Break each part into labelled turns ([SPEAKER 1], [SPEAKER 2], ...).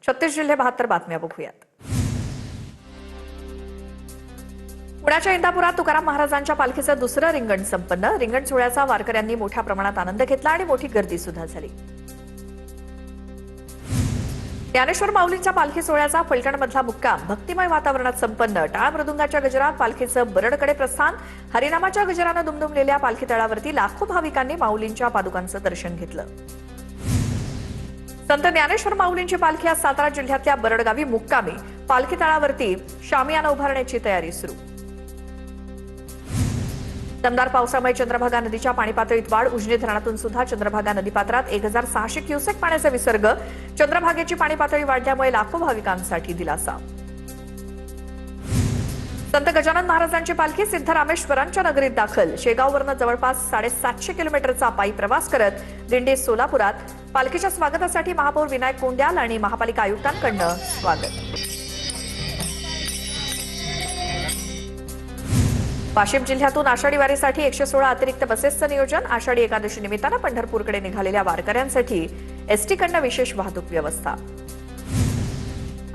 [SPEAKER 1] 36 जिल्हे 72 बातम्या बघूयात। पुण्याच्या इंदापुरात तुकाराम महाराजांच्या पालखीचं दुसरं रिंगण संपन्न। रिंगण सोहळ्याचा वारकऱ्यांनी मोठ्या प्रमाणात आनंद घेतला आणि मोठी गर्दी सुद्धा झाली। ज्ञानेश्वर माऊलींच्या पालखी सोहळ्याचा फलटणमधला मुक्काम भक्तिमय वातावरणात संपन्न। टाळ मृदुंगाच्या गजरात पालखीचं बरडकडे प्रस्थान। हरिनामाच्या गजरानं दुमदुमलेल्या पालखी तळावरती लाखो भाविकांनी माऊलींच्या पादुकांचं दर्शन घेतलं। संत ज्ञानेश्वर माऊलींची पालखी आज सातारा जिल्ह्यातल्या बरडगावी मुक्कामी। पालखी तळावरती शामियाना उभारण्याची तयारी सुरू। दमदार पावसामुळे चंद्रभागा नदीच्या पाणी पातळीत वाढ। उजनी धरणातून सुद्धा चंद्रभागा नदीपात्रात 1600 क्युसेक पाण्याचा विसर्ग। चंद्रभागेची पाणी पातळी वाढल्यामुळे लाखो भाविकांसाठी दिलासा। संत गजानन महाराजांची पालखी सिद्धरामेश्वरांच्या नगरीत दाखल। शेगाववरून जवळपास 750 किलोमीटरचा पायी प्रवास करत दिंडी सोलापुरात। पालखीच्या स्वागतासाठी महापौर विनायक कोंड्याल आणि महापालिका आयुक्तांकडून स्वागत। वाशिम जिल्ह्यातून आषाढी वारीसाठी 116 अतिरिक्त बसेसचं नियोजन। आषाढी एकादशी निमित्तानं पंढरपूरकडे निघालेल्या वारकऱ्यांसाठी एसटीकडनं विशेष वाहतूक व्यवस्था।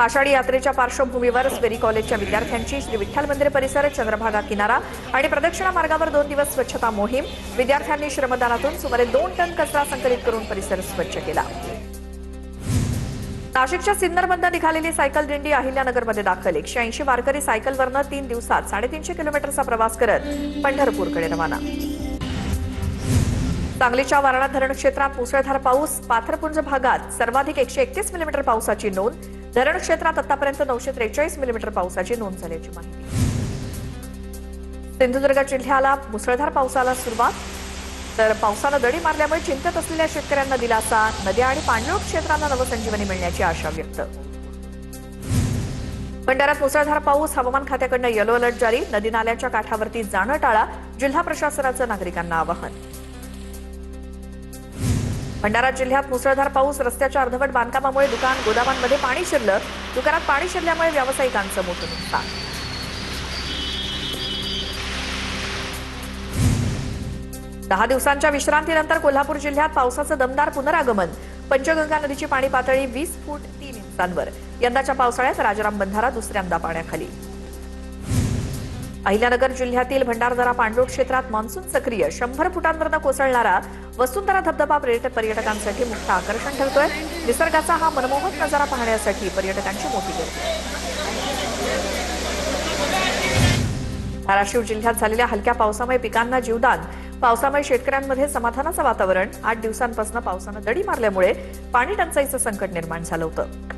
[SPEAKER 1] आषाढी यात्रेच्या पार्श्वभूमीवर स्पेरी कॉलेजच्या विद्यार्थ्यांची श्री विठ्ठल मंदिर परिसर, चंद्रभागा किनारा आणि प्रदक्षिणा मार्गावर 2 दिवस स्वच्छता मोहीम। विद्यार्थ्यांनी श्रमदानातून सुमारे 2 टन कचरा संकलित करून परिसर स्वच्छ केला। नाशिकच्या सिन्नरमधून निघालेली सायकल दिंडी अहिल्यानगरमध्ये दाखल। 180 वारकरी सायकलवरनं 3 दिवसात 350 किलोमीटरचा प्रवास करत पंढरपूरकडे रवाना। सांगलीच्या वारणा धरण क्षेत्रात मुसळधार पाऊस। पाथरपुंज भागात सर्वाधिक 131 मिलीमीटर पावसाची नोंद। धरण क्षेत्रात आतापर्यंत 943 मिलीमीटर पावसाची नोंद झाल्याची माहिती। सिंधुदुर्ग जिल्ह्याला मुसळधार पावसाला सुरुवात, तर पावसानं दडी मारल्यामुळे चिंतेत असलेल्या शेतकऱ्यांना दिलासा। नद्या आणि पाणलोट क्षेत्रांना नवसंजीवनी मिळण्याची आशा व्यक्त। भंडाऱ्यात मुसळधार पाऊस। हवामान खात्याकडून येलो अलर्ट जारी। नदी नाल्यांच्या काठावरती जाणं टाळा, जिल्हा प्रशासनाचं नागरिकांना आवाहन। भंडारा जिल्ह्यात मुसळधार पाऊस। रस्त्याच्या अर्धवट बांधकामामुळे दुकान गोदामांमध्ये पाणी शिरलं। दुकानात पाणी शिरल्यामुळे व्यावसायिकांचं मोठं नुकसान। 10 दिवसांच्या विश्रांतीनंतर कोल्हापूर जिल्ह्यात पावसाचं दमदार पुनरागमन। पंचगंगा नदीची पाणी पातळी 20 फूट 3 इंचांवर। यंदाच्या पावसाळ्यात राजाराम बंधारा दुसऱ्यांदा पाण्याखाली। अहिल्यानगर जिल्ह्यातील भंडारदरा पाणलोट क्षेत्रात मान्सून सक्रिय। 100 फुटांवरनं कोसळणारा वसुंधरा धबधबा पर्यटकांसाठी मुख्य आकर्षण ठरतोय। निसर्गाचा हा मनमोहक नजारा पाहण्यासाठी पर्यटकांची मोठी गर्दी। धाराशिव जिल्ह्यात झालेल्या हलक्या पावसामुळे पिकांना जीवदान। पावसामुळे शेतकऱ्यांमध्ये समाधानाचं वातावरण। 8 दिवसांपासून पावसानं दडी मारल्यामुळे पाणी टंचाईचं संकट निर्माण झालं होतं।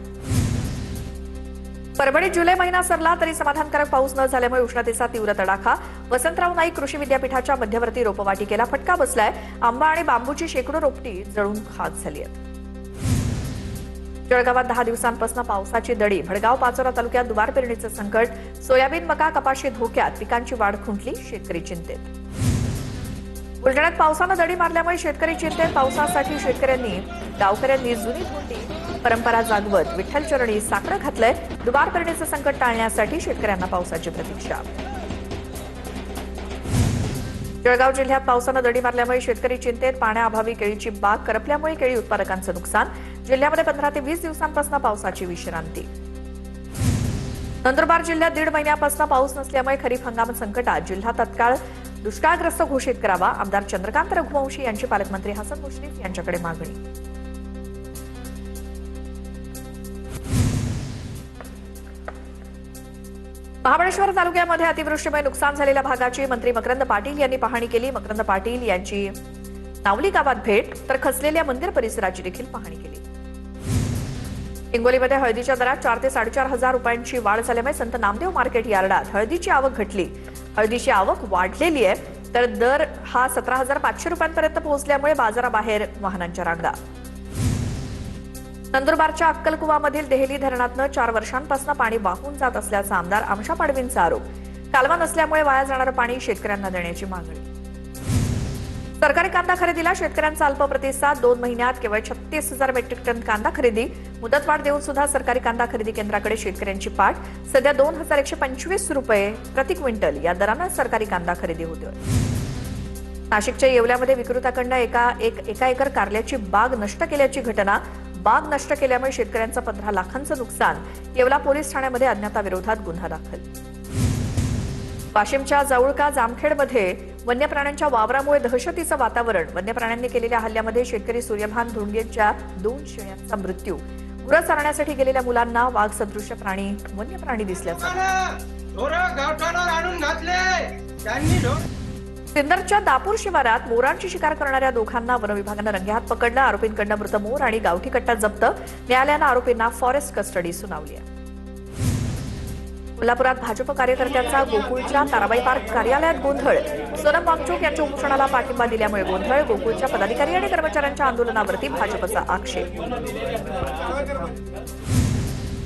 [SPEAKER 1] परभणीत जुलै महिना सरला तरी समाधानकारक पाऊस न झाल्यामुळे उष्णतेचा तीव्र तडाखा। वसंतराव नाईक कृषी विद्यापीठाच्या मध्यवर्ती रोपवाटिकेला फटका बसलाय। आंबा आणि बांबूची शेकडो रोपटी जळून खाक झाली आहेत। जळगावात 10 दिवसांपासून पावसाची दडी। भडगाव पाचोरा तालुक्यात दुबार पेरणीचं संकट। सोयाबीन, मका, कपाशी धोक्यात। पिकांची वाढ खुंटली, शेतकरी चिंतेत। बुलढाण्यात पावसानं दडी मारल्यामुळे शेतकरी चिंतेत। पावसासाठी गावकऱ्यांनी जुनी धोंडी परंपरा जागवत विठ्ठल चरणी साकडं घातलंय। दुबार पेरणीचं संकट टाळण्यासाठी शेतकऱ्यांना पावसाची प्रतीक्षा। जळगाव जिल्ह्यात पावसानं दडी मारल्यामुळे शेतकरी चिंतेत। पाण्याअभावी केळीची बाग करपल्यामुळे केळी उत्पादकांचं नुकसान। जिल्ह्यामध्ये 15 ते 20 दिवसांपासून पावसाची विश्रांती। नंदुरबार जिल्ह्यात 1.5 महिन्यापासून पाऊस नसल्यामुळे खरीप हंगाम संकटात। जिल्हा तत्काळ दुष्काळग्रस्त घोषित करावा। आमदार चंद्रकांत रघुवंशी यांची पालकमंत्री हसन मुश्रीफ यांच्याकडे मागणी। महाबळेश्वर तालुक्यामध्ये अतिवृष्टीमुळे नुकसान झालेल्या भागाची मंत्री मकरंद पाटील यांनी पाहणी केली। मकरंद पाटील यांची नावली गावात भेट, तर खचलेल्या मंदिर परिसराची देखील पाहणी केली। हिंगोलीमध्ये हळदीच्या दरात 4 ते 4.5 हजार रुपयांची वाढ झाल्यामुळे संत नामदेव मार्केट यार्डात हळदीची आवक घटली। हळदीची आवक वाढलेली आहे, तर दर हा 17,500 रुपयांपर्यंत पोहोचल्यामुळे बाजाराबाहेर वाहनांच्या रांगा। नंदुरबारच्या अक्कलकुवामधील देहली धरणातनं 4 वर्षांपासून पाणी वाहून जात असल्याचा आमदार आमशा पाडवींचा आरोप। कालवा नसल्यामुळे वाया जाणारं पाणी शेतकऱ्यांना देण्याची मागणी। सरकारी कांदा खरेदीला शेतकऱ्यांचा अल्प प्रतिसाद। 2 महिन्यात केवळ 36,000 मेट्रिक टन कांदा खरेदी। मुदतवाढ देऊन सुद्धा सरकारी कांदा खरेदी केंद्राकडे शेतकऱ्यांची पाठ। सध्या 2,125 रुपये प्रति क्विंटल या दरानं सरकारी कांदा खरेदी होते। नाशिकच्या येवल्यामध्ये विक्रेत्याकडून एका एकर कारल्याची बाग नष्ट केल्याची घटना। बाग नष्ट केल्यामुळे शेतकऱ्यांचं 15 लाखांचं नुकसान. येवला पोलीस ठाण्यामध्ये अज्ञाताविरोधात गुन्हा दाखल. वाशिमच्या जवळका जामखेडमध्ये वन्य प्राण्यांच्या वावरामुळे दहशतीचं वातावरण. वन्य प्राण्यांनी केलेल्या हल्ल्यामध्ये शेतकरी सूर्यभान धोंडगेंच्या 2 शेळ्यांचा मृत्यू. गुरं चारण्यासाठी गेलेल्या मुलांना वाघ सदृश्य वन्य प्राणी दिसल्याचं. सिन्नरच्या दापूर शिवारात मोरांची शिकार करणाऱ्या दोघांना वन विभागानं रंगेहात पकडलं. आरोपींकडनं मृत मोर आणि गावठी कट्टा जप्त. न्यायालयानं आरोपींना फॉरेस्ट कस्टडी सुनावली आहे. कोल्हापुरात भाजप कार्यकर्त्यांचा गोकुळच्या ताराबाई पार्क कार्यालयात गोंधळ. सोनम वांगचूक यांच्या उपोषणाला पाठिंबा दिल्यामुळे गोंधळ. गोकुळच्या पदाधिकारी आणि कर्मचाऱ्यांच्या आंदोलनावरती भाजपचा आक्षेप.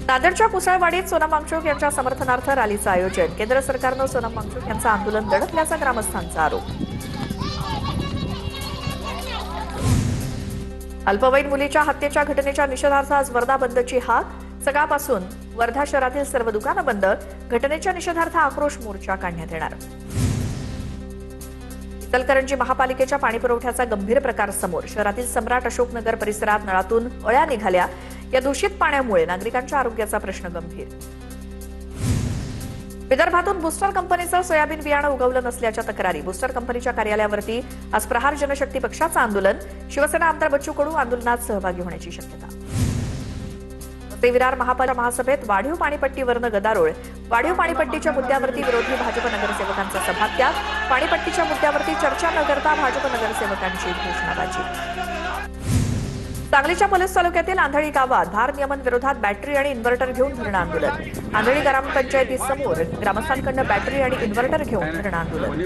[SPEAKER 1] नांदेडच्या कुसाळवाडीत सोनम वांगचूक यांच्या समर्थनार्थ रॅलीचं आयोजन. केंद्र सरकारनं सोनम वांगचूक यांचं आंदोलन दडपल्याचा ग्रामस्थांचा आरोप. अल्पवयीन मुलीच्या हत्येच्या घटनेच्या निषेधार्थ आज वर्धा बंदची हाक. सकाळपासून वर्धा शहरातील सर्व दुकानं बंद. घटनेच्या निषेधार्थ आक्रोश मोर्चा काढण्यात येणार. इचलकरंजी महापालिकेच्या पाणीपुरवठ्याचा गंभीर प्रकार समोर. शहरातील सम्राट अशोकनगर परिसरात नळातून अळ्या निघाल्या. या दूषित पाण्यामुळे नागरिकांच्या आरोग्याचा प्रश्न गंभीर. विदर्भातून बुस्टर कंपनीचं सोयाबीन बियाणं उगवलं नसल्याच्या तक्रारी. बुस्टर कंपनीच्या कार्यालयावरती आज प्रहार जनशक्ती पक्षाचं आंदोलन. शिवसेना आमदार बच्चू कडू आंदोलनात सहभागी होण्याची शक्यता. विरार महापालिका महासभेत वाढीव पाणीपट्टीवरनं गदारोळ. वाढीव पाणीपट्टीच्या मुद्द्यावरती विरोधी भाजप नगरसेवकांचा सभात्याग. पाणीपट्टीच्या मुद्द्यावरती चर्चा न करता भाजप नगरसेवकांची घोषणाबाजी. सांगलीच्या पलस तालुक्यातील आंधळी गावात भारनियमन विरोधात बॅटरी आणि इन्व्हर्टर घेऊन धरणं आंदोलन. आंधळी ग्रामपंचायतीसमोर ग्रामस्थांकडून बॅटरी आणि इन्व्हर्टर घेऊन धरणं आंदोलन.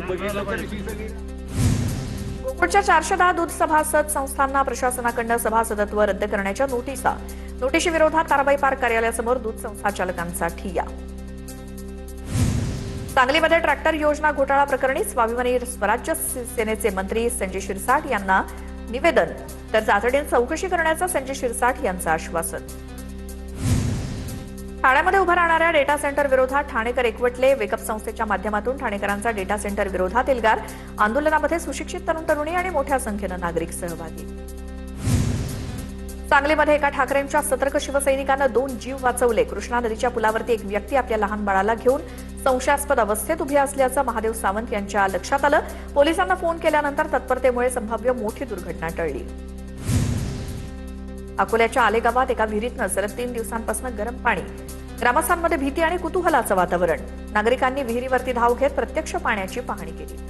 [SPEAKER 1] गोकुळच्या 410 दूध सभासद संस्थांना प्रशासनाकडून सभासदत्व रद्द करण्याच्या नोटिसा. नोटिशी विरोधात ताराबाई पार्क कार्यालयासमोर दूध संस्था चालकांचा ठिय्या. सांगलीमध्ये ट्रॅक्टर योजना घोटाळा प्रकरणी स्वाभिमानी स्वराज्य सेनेचे मंत्री संजय शिरसाट यांना निवेदन. तर तातडीने चौकशी करण्याचं संजय शिरसाट यांचं आश्वासन. ठाण्यामध्ये उभं राहणाऱ्या डेटा सेंटर विरोधात ठाणेकर एकवटले. वेकअप संस्थेच्या माध्यमातून ठाणेकरांचा डेटा सेंटर विरोधात एल्गार. आंदोलनामध्ये सुशिक्षित तरुण तरुणी आणि मोठ्या संख्येनं नागरिक सहभागी. सांगलीमध्ये एका ठाकरेंच्या सतर्क शिवसैनिकांना 2 जीव वाचवले. कृष्णा नदीच्या पुलावरती एक व्यक्ती आपल्या लहान बाळाला घेऊन संशयास्पद अवस्थेत उभी असल्याचं महादेव सावंत यांच्या लक्षात आलं. पोलिसांना फोन केल्यानंतर तत्परतेमुळे संभाव्य मोठी दुर्घटना टळली. अकोल्याच्या आलेगावात एका विहिरीतनं सलग 3 दिवसांपासून गरम पाणी. ग्रामस्थांमध्ये भीती आणि कुतूहलाचं वातावरण. नागरिकांनी विहिरीवरती धाव घेत प्रत्यक्ष पाण्याची पाहणी केली.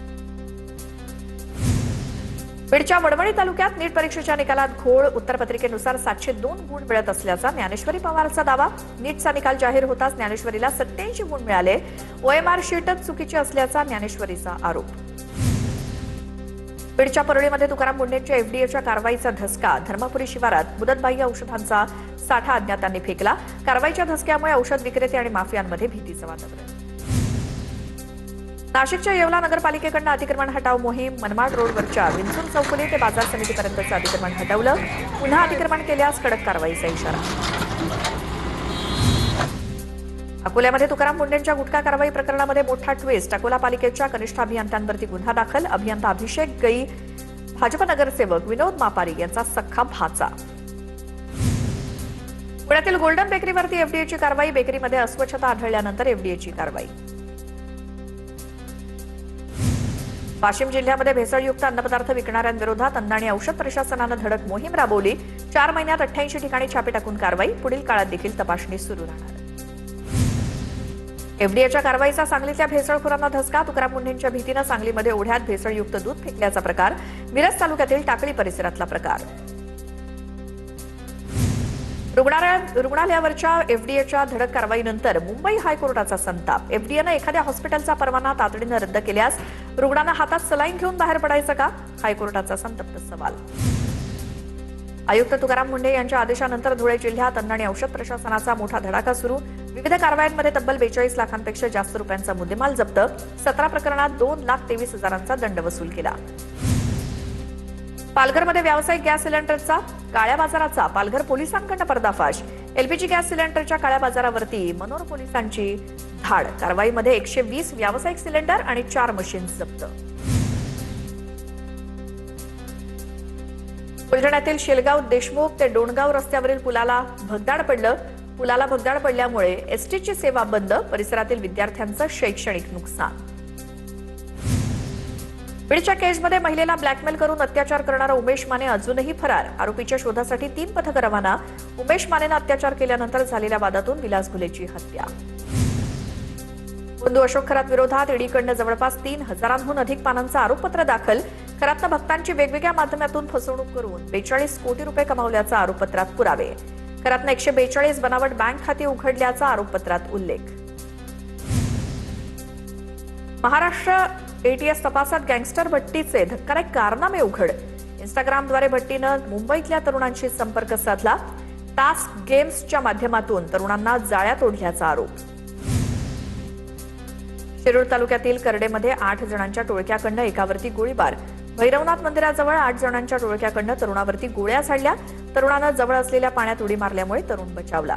[SPEAKER 1] बीडच्या वडवणी तालुक्यात नीट परीक्षेच्या निकालात घोळ. उत्तरपत्रिकेनुसार 702 गुण मिळत असल्याचा ज्ञानेश्वरी पवारचा दावा. नीटचा निकाल जाहीर होताच ज्ञानेश्वरीला 87 गुण मिळाले. ओएमआर शीटच चुकीची असल्याचा ज्ञानेश्वरीचा आरोप. बीडच्या परळीमध्ये तुकाराम मुंढेंच्या एफडीएच्या कारवाईचा धसका. धर्मापुरी शिवारात मुदतबाह्य औषधांचा साठा अज्ञातांनी फेकला. कारवाईच्या धसक्यामुळे औषध विक्रेते आणि माफियांमध्ये भीतीचं वातावरण. नाशिकच्या येवला नगरपालिकेकडून अतिक्रमण हटाव मोहीम. मनमाड रोडवरच्या विंचूर चौफुली ते बाजार समितीपर्यंतचं अतिक्रमण हटवलं. पुन्हा अतिक्रमण केल्यास कडक कारवाईचा इशारा. अकोल्यामध्ये तुकाराम मुंढेंच्या गुटखा कारवाई प्रकरणामध्ये मोठा ट्विस्ट. अकोला पालिकेच्या कनिष्ठ अभियंत्यांवरती गुन्हा दाखल. अभियंता अभिषेक गई, भाजप नगरसेवक विनोद मापारी यांचा सख्खा भाचा. पुण्यातील गोल्डन बेकरीवरती एफडीएची कारवाई. बेकरीमध्ये अस्वच्छता आढळल्यानंतर एफडीएची कारवाई. वाशिम जिल्ह्यामध्ये भेसळयुक्त अन्नपदार्थ विकणाऱ्यांविरोधात अन्न आणि औषध प्रशासनानं धडक मोहीम राबवली. 4 महिन्यात 88 ठिकाणी छापे टाकून कारवाई. पुढील काळात देखील तपासणी सुरू राहणार. एफडीएच्या कारवाईचा सांगलीतल्या भेसळखोरांना धसका. तुकाराम मुंढेंच्या भीतीनं सांगलीमध्ये ओढ्यात भेसळयुक्त दूध फेकल्याचा प्रकार. मिरज तालुक्यातील टाकळी परिसरातला प्रकार. रुग्णालयावरच्या एफडीएच्या धडक कारवाईनंतर मुंबई हायकोर्टाचा संताप. एफडीएनं एखाद्या हॉस्पिटलचा परवाना तातडीनं रद्द केल्यास रुग्णांना हातात सलाईन घेऊन बाहेर पडायचं का? हायकोर्टाचा संतप्त सवाल. आयुक्त तुकाराम मुंढे यांच्या आदेशानंतर धुळे जिल्ह्यात अन्न आणि औषध प्रशासनाचा मोठा धडाका सुरू. विविध कारवायांमध्ये तब्बल 42 लाखांपेक्षा जास्त रुपयांचा मुद्देमाल जप्त. 17 प्रकरणात 2,23,000चा दंड वसूल केला. पालघरमध्ये व्यावसायिक गॅस सिलेंडरचा काळ्या बाजाराचा पालघर पोलिसांकडून पर्दाफाश. एलपीजी गॅस सिलेंडरच्या काळ्या बाजारावरती मनोर पोलिसांची धाड. कारवाईमध्ये 120 व्यावसायिक सिलेंडर आणि 4 मशीन्स जप्त. बुलढाण्यातील शेलगाव देशमुख ते डोणगाव रस्त्यावरील पुलाला भगदाड पडलं. पुलाला भगदाड पडल्यामुळे एसटीची सेवा बंद. परिसरातील विद्यार्थ्यांचं शैक्षणिक नुकसान. बीडच्या केजमध्ये महिलेला ब्लॅकमेल करून अत्याचार करणारा उमेश माने अजूनही फरार. आरोपीच्या शोधासाठी 3 पथकं रवाना. उमेश मानेनं अत्याचार केल्यानंतर झालेल्या वादातून विलास घुलेची हत्या. बंधू अशोक खरात विरोधात ईडीकडनं जवळपास 3,000हून अधिक पानांचं आरोपपत्र दाखल. खरातनं भक्तांची वेगवेगळ्या माध्यमातून फसवणूक करून 42 कोटी रुपये कमावल्याचा आरोपपत्रात पुरावे. खरातनं 142 बनावट बँक खाती उघडल्याचा आरोपपत्रात उल्लेख. महाराष्ट्र एटीएस तपासात गँगस्टर भट्टीचे धक्कादायक कारनामे उघड. इंस्टाग्रामद्वारे भट्टीनं मुंबईतल्या तरुणांशी संपर्क साधला. टास्क गेम्सच्या माध्यमातून तरुणांना जाळ्यात ओढल्याचा आरोप. शिरूर तालुक्यातील करडेमध्ये 8 जणांच्या टोळक्याकडनं एकावरती गोळीबार. भैरवनाथ मंदिराजवळ 8 जणांच्या टोळक्याकडनं तरुणावरती गोळ्या झाडल्या. तरुणानं जवळ असलेल्या पाण्यात उडी मारल्यामुळे तरुण बचावला.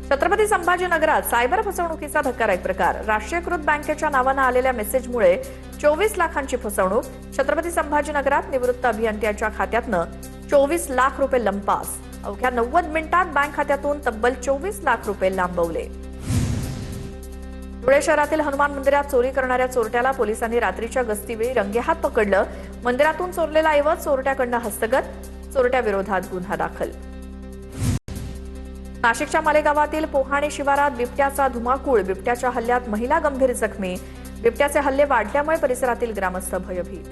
[SPEAKER 1] छत्रपती संभाजीनगरात सायबर फसवणुकीचा धक्कादायक प्रकार. राष्ट्रीयकृत बँकेच्या नावानं आलेल्या मेसेजमुळे 24 लाखांची फसवणूक. छत्रपती संभाजीनगरात निवृत्त अभियंत्याच्या खात्यातनं 24 लाख रुपये लंपास. अवघ्या 90 मिनिटात बँक खात्यातून तब्बल 24 लाख रुपये लांबवले. धुळे शहरातील हनुमान मंदिरात चोरी करणाऱ्या चोरट्याला पोलिसांनी रात्रीच्या गस्तीवेळी रंगेहात पकडलं. मंदिरातून चोरलेला ऐवज चोरट्याकडनं हस्तगत. चोरट्याविरोधात गुन्हा दाखल. नाशिकच्या मालेगावातील पोहाणे शिवारात बिबट्याचा धुमाकूळ. बिबट्याच्या हल्ल्यात महिला गंभीर जखमी. बिबट्याचे हल्ले वाढल्यामुळे परिसरातील ग्रामस्थ भयभीत.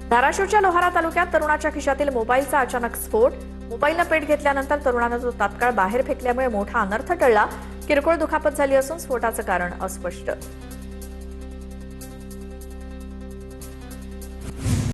[SPEAKER 1] धाराशिवच्या लोहारा तालुक्यात तरुणाच्या खिशातील मोबाईलचा अचानक स्फोट. मोबाईलनं पेट घेतल्यानंतर तरुणानं तो तात्काळ बाहेर फेकल्यामुळे मोठा अनर्थ टळला. किरकोळ दुखापत झाली असून स्फोटाचं कारण अस्पष्ट.